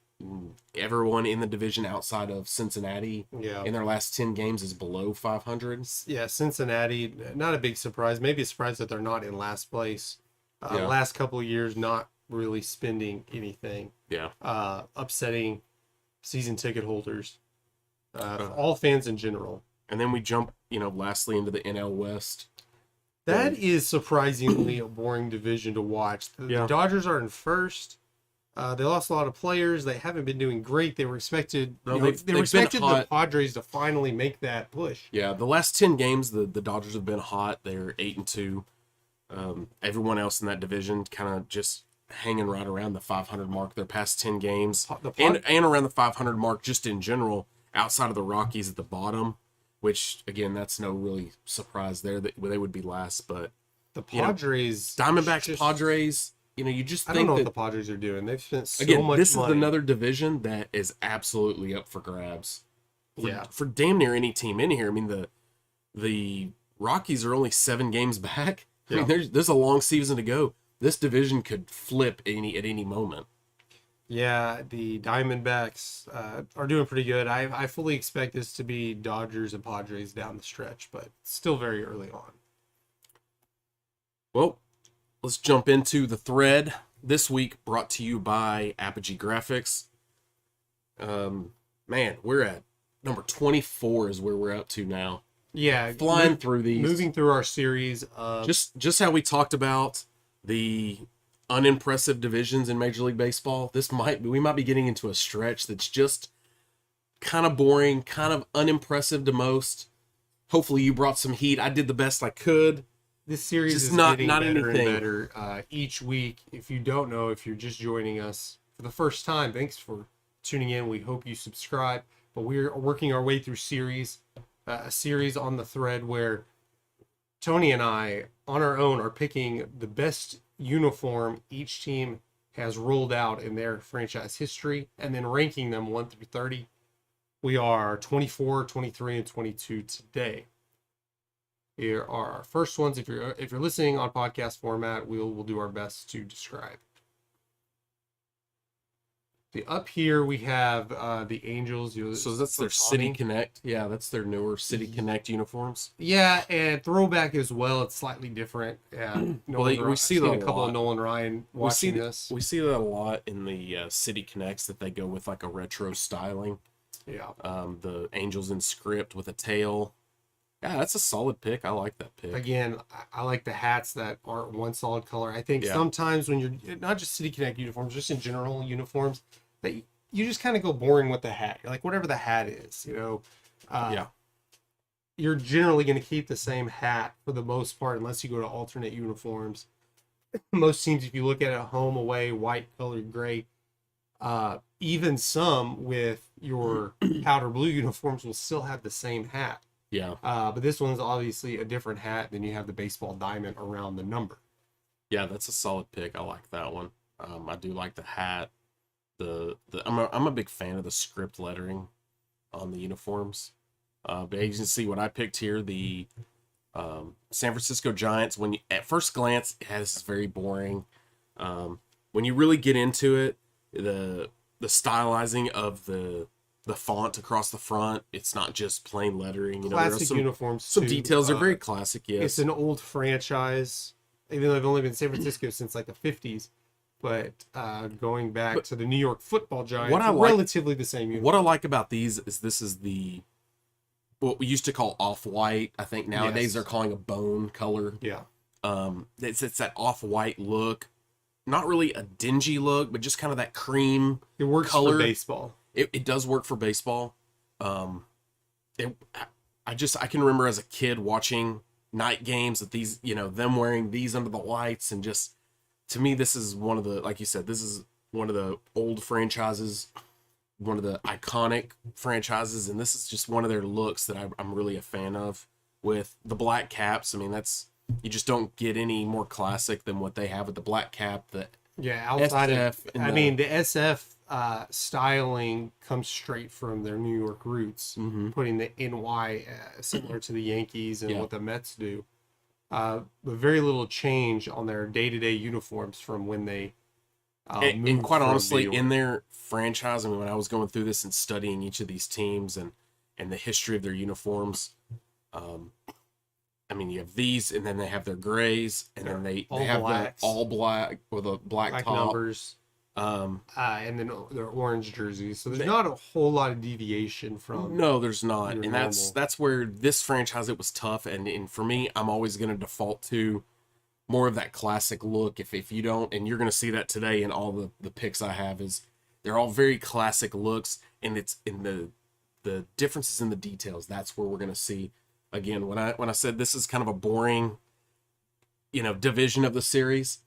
everyone in the division outside of Cincinnati in their last 10 games is below 500. Yeah, Cincinnati, not a big surprise. Maybe a surprise that they're not in last place. Last couple of years, not really spending anything. Upsetting season ticket holders. All fans in general. And then we jump, lastly into the NL West. That is surprisingly a boring division to watch. The Dodgers are in first. They lost a lot of players. They haven't been doing great. They were expected. They were expected the Padres to finally make that push. Yeah, the last 10 games, the Dodgers have been hot. They're 8-2. Everyone else in that division kind of just hanging right around the 500 mark. Their past 10 games and around the 500 mark just in general. Outside of the Rockies at the bottom. Which, again, that's no really surprise there that they would be last. But the Padres, Diamondbacks, Padres, you just think I don't know what the Padres are doing. They've spent so much money. This is another division that is absolutely up for grabs. For damn near any team in here. I mean, the Rockies are only 7 games back. I mean, there's a long season to go. This division could flip at any moment. Yeah, the Diamondbacks are doing pretty good. I fully expect this to be Dodgers and Padres down the stretch, but still very early on. Well, let's jump into the thread this week, brought to you by Apogee Graphics. Man, we're at number 24 is where we're up to now. Yeah, flying through these, moving through our series. Just how we talked about the unimpressive divisions in Major League Baseball. We might be getting into a stretch that's just kind of boring, kind of unimpressive to most. Hopefully you brought some heat. I did the best I could. This series is not getting better anything. and better each week. If you don't know, if you're just joining us for the first time, thanks for tuning in. We hope you subscribe. But we're working our way through a series on the thread where Tony and I, on our own, are picking the best uniform each team has rolled out in their franchise history and then ranking them 1 through 30. We are 24, 23, and 22 today. Here are our first ones. If you're listening on podcast format, we'll do our best to describe. Up here we have the Angels. So that's their City Connect. Yeah, that's their newer City Connect uniforms. Yeah, and throwback as well. It's slightly different. Yeah, We see that a couple of Nolan Ryan watching this. We see that a lot in the City Connects, that they go with like a retro styling. Yeah. The Angels in script with a tail. Yeah, that's a solid pick. I like that pick. Again, I like the hats that aren't one solid color. I think sometimes when you're not just City Connect uniforms, just in general uniforms, that you just kind of go boring with the hat. You're like, whatever the hat is, you're generally going to keep the same hat for the most part, unless you go to alternate uniforms. Most teams, if you look at it, home, away, white, colored, gray, even some with your powder blue uniforms will still have the same hat. Yeah. But this one's obviously a different hat. Then you have the baseball diamond around the number. Yeah, that's a solid pick. I like that one. I do like the hat. I'm a big fan of the script lettering on the uniforms. But as you can see, what I picked here, the San Francisco Giants. When you, at first glance, this is very boring. When you really get into it, the stylizing of the font across the front, it's not just plain lettering. Classic uniforms. Some details are very classic. Yes, it's an old franchise, even though they've only been in San Francisco since like the 50s. But going back to the New York Football Giants, relatively the same uniform. What I like about these is this is what we used to call off-white. I think nowadays they're calling a bone color. Yeah. It's that off-white look. Not really a dingy look, but just kind of that cream It works color. for baseball. It does work for baseball. I can remember as a kid watching night games that these, them wearing these under the lights, and just, to me, this is one of the, like you said, this is one of the old franchises, one of the iconic franchises, and this is just one of their looks that I'm really a fan of, with the black caps. I mean, you just don't get any more classic than what they have with the black cap. Outside of, the SF styling comes straight from their New York roots, putting the NY similar to the Yankees and what the Mets do. But very little change on their day-to-day uniforms from when they and quite honestly, in their franchise, I mean, when I was going through this and studying each of these teams and the history of their uniforms, I mean, you have these, and then they have their grays, and then they have the all black with a black top. Numbers. And then their orange jerseys. So there's not a whole lot of deviation from. No, there's not, and that's where this franchise, it was tough. And for me, I'm always going to default to more of that classic look. If you don't, and you're going to see that today in all the picks I have, is they're all very classic looks, and it's in the differences in the details. That's where we're going to see. Again, when I said this is kind of a boring, division of the series,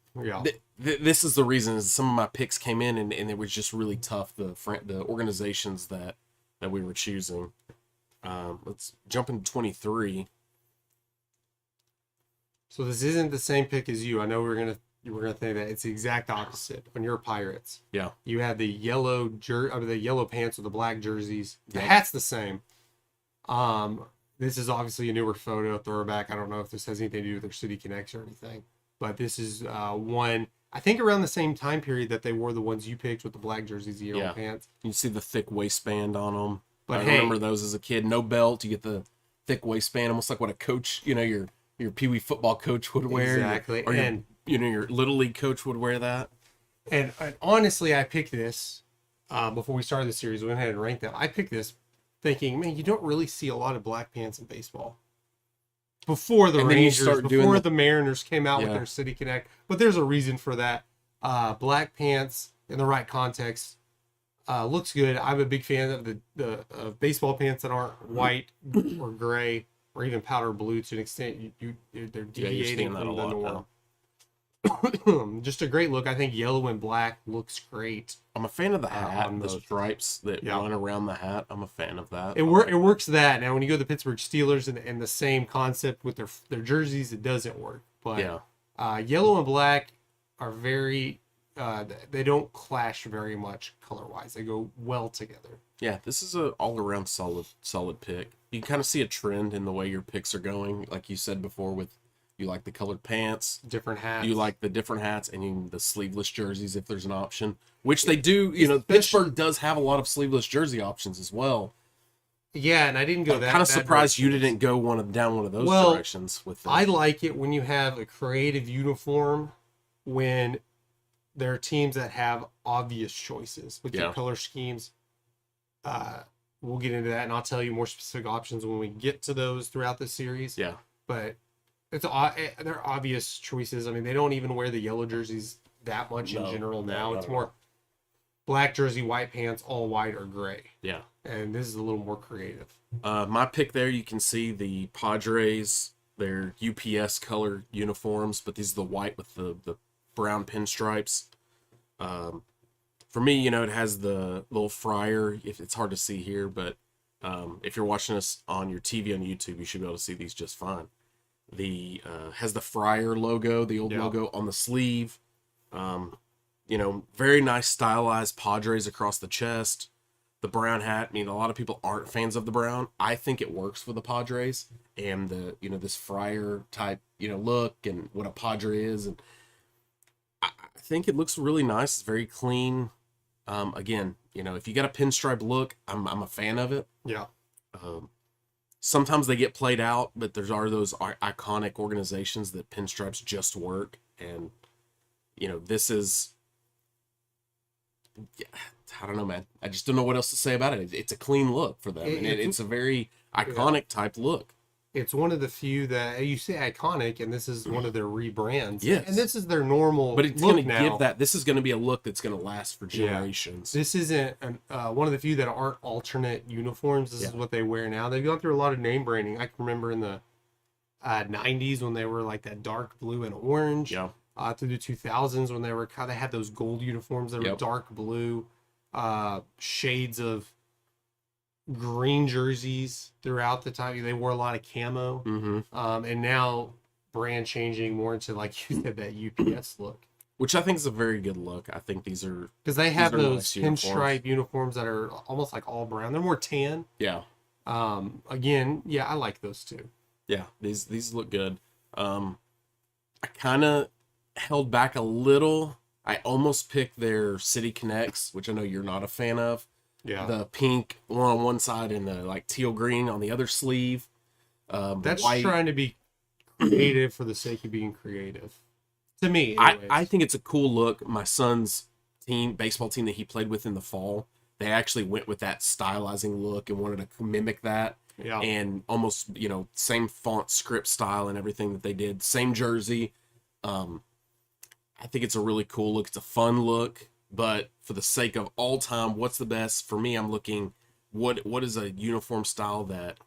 this is the reason some of my picks came in, and it was just really tough, the organizations that we were choosing. Let's jump into 23. So this isn't the same pick as you. I know you were gonna think that it's the exact opposite. When you're Pirates, you had the yellow the yellow pants with the black jerseys. The hat's the same. This is obviously a newer photo, throwback. I don't know if this has anything to do with their City Connects or anything, but this is one, I think, around the same time period that they wore the ones you picked with the black jerseys, the yellow pants. You see the thick waistband on them. But I remember those as a kid. No belt. You get the thick waistband, almost like what a coach, your Pee Wee football coach would wear. Exactly. Or your Little League coach would wear that. And honestly, I picked this before we started the series. We went ahead and ranked them. I picked this thinking, man, you don't really see a lot of black pants in baseball. Before the Rangers, before the Mariners came out with their City Connect. But there's a reason for that. Black pants in the right context looks good. I'm a big fan of the baseball pants that aren't white or gray or even powder blue to an extent. They're deviating from the norm. Just a great look. I think yellow and black looks great. I'm a fan of the hat, on the those. stripes that run around the hat. I'm a fan of that. It works that. Now when you go to the Pittsburgh Steelers and the same concept with their jerseys, it doesn't work. But yellow and black are very they don't clash very much color wise. They go well together. Yeah, this is a all around solid pick. You can kind of see a trend in the way your picks are going, like you said before. With you like the colored pants, different hats. You like the different hats, and the sleeveless jerseys if there's an option, which they do. You know, Pittsburgh does have a lot of sleeveless jersey options as well. Yeah, and I didn't go that. Kind of surprised you didn't go down one of those directions with them. I like it when you have a creative uniform when there are teams that have obvious choices with your color schemes. We'll get into that, and I'll tell you more specific options when we get to those throughout the series. Yeah, but they're obvious choices. I mean, they don't even wear the yellow jerseys that much in general now. It's more black jersey, white pants, all white or gray. Yeah. And this is a little more creative. My pick there, you can see the Padres, their UPS color uniforms, but these are the white with the brown pinstripes. For me, it has the little friar. If it's hard to see here, but if you're watching us on your TV on YouTube, you should be able to see these just fine. The has the friar logo, the old logo on the sleeve. Very nice stylized Padres across the chest. The brown hat. I mean, a lot of people aren't fans of the brown. I think it works for the Padres and this friar type look and what a Padre is, and I think it looks really nice. It's very clean. Again, if you got a pinstripe look, I'm a fan of it. Yeah. Sometimes they get played out, but there are those iconic organizations that pinstripes just work. And, this is, I don't know, man. I just don't know what else to say about it. It's a clean look for them. It's a very iconic type look. It's one of the few that you say iconic, and this is one of their rebrands. Yes. And this is their normal but it's look going to now. give that. This is going to be a look that's going to last for generations. This isn't one of the few that aren't alternate uniforms. This is what they wear now. They've gone through a lot of name branding. I can remember in the 90s when they were like that dark blue and orange. Yeah. Through the 2000s when they had those gold uniforms that were dark blue, shades of green jerseys throughout the time. They wore a lot of camo. Mm-hmm. And now brand changing more into, like you said, that UPS look. Which I think is a very good look. I think these are... Because they have those nice pinstripe uniforms that are almost like all brown. They're more tan. Yeah. Again, I like those too. Yeah, these look good. I kind of held back a little. I almost picked their City Connects, which I know you're not a fan of. Yeah. The pink one on one side and the teal green on the other sleeve. That's white. Trying to be creative for the sake of being creative. To me, I think it's a cool look. My son's baseball team that he played with in the fall, they actually went with that stylizing look and wanted to mimic that. Yeah. And almost, same font script style and everything that they did. Same jersey. I think it's a really cool look. It's a fun look. But for the sake of all time, what's the best? For me, I'm looking, what is a uniform style that,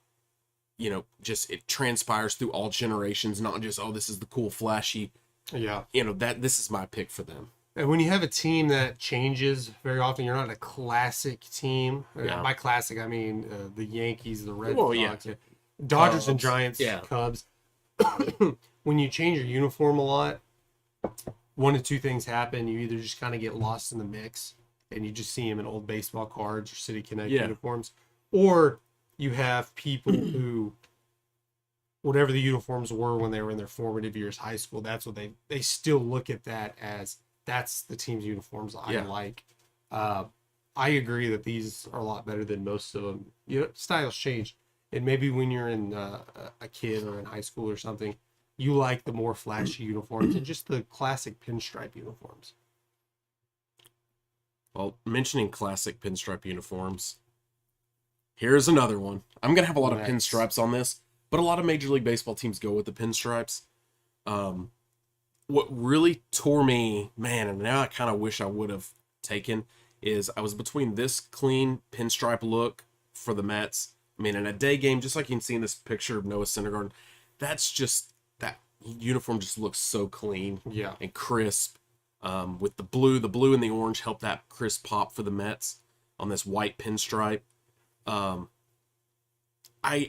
just it transpires through all generations, not just, this is the cool, flashy. Yeah. This is my pick for them. And when you have a team that changes very often, you're not a classic team. Yeah. By classic, I mean the Yankees, the Red Sox, Sox, Dodgers, Cubs. and Giants, Cubs. When you change your uniform a lot, one of two things happen. You either just kind of get lost in the mix and you just see them in old baseball cards or City Connect uniforms, or you have people who, whatever the uniforms were when they were in their formative years, high school, that's what they still look at that as that's the team's uniforms I like. I agree that these are a lot better than most of them. Styles change, and maybe when you're in a kid or in high school or something, you like the more flashy uniforms and just the classic pinstripe uniforms. Well, mentioning classic pinstripe uniforms, here's another one. I'm going to have a lot of pinstripes on this, but a lot of Major League Baseball teams go with the pinstripes. What really tore me, man, and now I kind of wish I would have taken, is I was between this clean pinstripe look for the Mets. I mean, in a day game, just like you can see in this picture of Noah Syndergaard, that's just uniform just looks so clean Yeah. and crisp. With the blue and the orange help that crisp pop for the Mets on this white pinstripe. I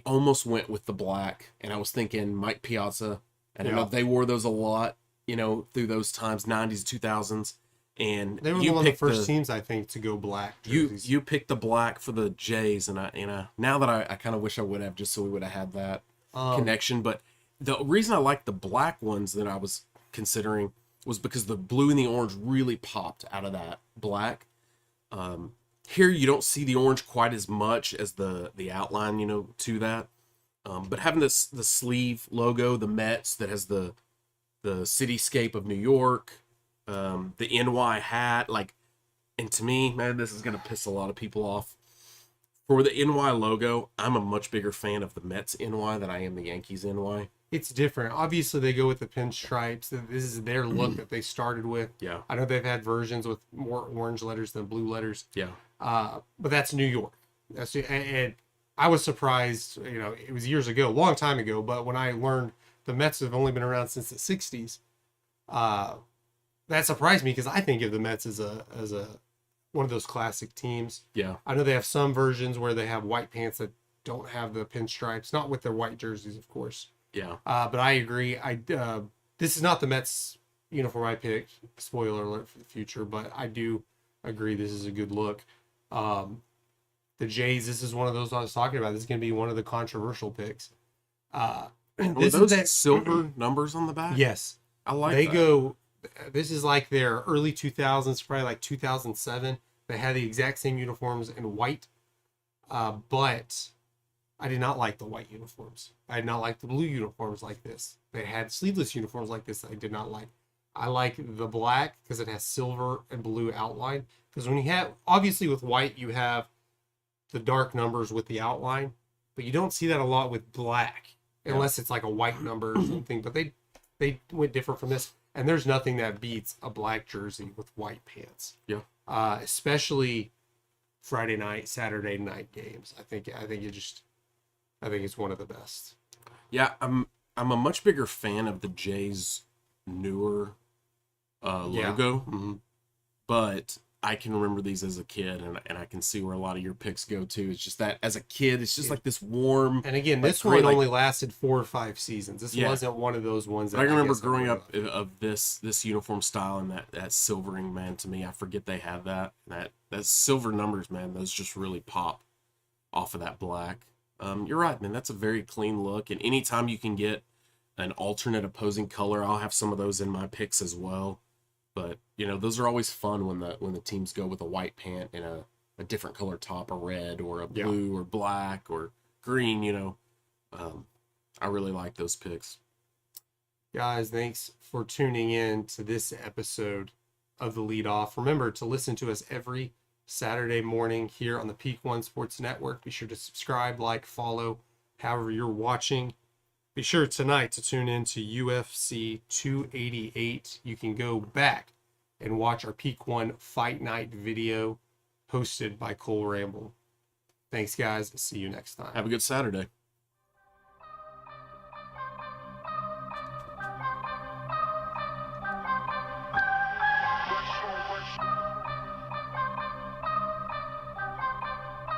almost went with the black, and I was thinking Mike Piazza, and I know Yeah. they wore those a lot, through those times, 90s, 2000s, and They were you one of the picked first teams, I think, to go black jerseys. you picked the black for the Jays, and I now that I kind of wish I would have, just so we would have had that connection. But the reason I like the black ones that I was considering was because the blue and the orange really popped out of that black. Here you don't see the orange quite as much as the outline, to that. But having the sleeve logo, the Mets that has the cityscape of New York, the NY hat, and to me, man, this is gonna piss a lot of people off. For the NY logo, I'm a much bigger fan of the Mets NY than I am the Yankees NY. It's different. Obviously, they go with the pinstripes. This is their look that they started with. Yeah. I know they've had versions with more orange letters than blue letters. Yeah. But that's New York. And I was surprised. It was years ago, a long time ago. But when I learned the Mets have only been around since the '60s, that surprised me because I think of the Mets as a one of those classic teams. Yeah. I know they have some versions where they have white pants that don't have the pinstripes, not with their white jerseys, of course. Yeah. But I agree. This is not the Mets uniform I picked. Spoiler alert for the future, but I do agree this is a good look. The Jays, this is one of those I was talking about. This is going to be one of the controversial picks. Were This those is that silver numbers on the back? Yes, I like they that. go. This is like their early 2000s, probably like 2007. They had the exact same uniforms in white, but I did not like the white uniforms. I did not like the blue uniforms like this. They had sleeveless uniforms like this that I did not like. I like the black because it has silver and blue outline. Because when you have, obviously with white, you have the dark numbers with the outline, but you don't see that a lot with black unless it's like a white number or something. But they went different from this. And there's nothing that beats a black jersey with white pants. Yeah. Especially Friday night, Saturday night games. I think it's one of the best. Yeah, I'm a much bigger fan of the Jays' newer logo, but I can remember these as a kid, and I can see where a lot of your picks go too. It's just that as a kid, it's just like this warm. And again, like, this great, one only lasted 4 or 5 seasons. This Yeah. wasn't one of those ones that I remember guess growing everyone up of this uniform style and that silvering, man. To me, I forget they have that silver numbers, man. Those just really pop off of that black. You're right, man. That's a very clean look, and anytime you can get an alternate opposing color, I'll have some of those in my picks as well. But those are always fun when the teams go with a white pant and a different color top, a red or a blue or black or green. I really like those picks. Guys, thanks for tuning in to this episode of the Leadoff. Remember to listen to us every Saturday morning here on the Peak One Sports Network. Be sure to subscribe, like, follow, however you're watching. Be sure tonight to tune in to UFC 288. You can go back and watch our Peak One Fight Night video hosted by Cole Ramble. Thanks, guys. See you next time. Have a good Saturday.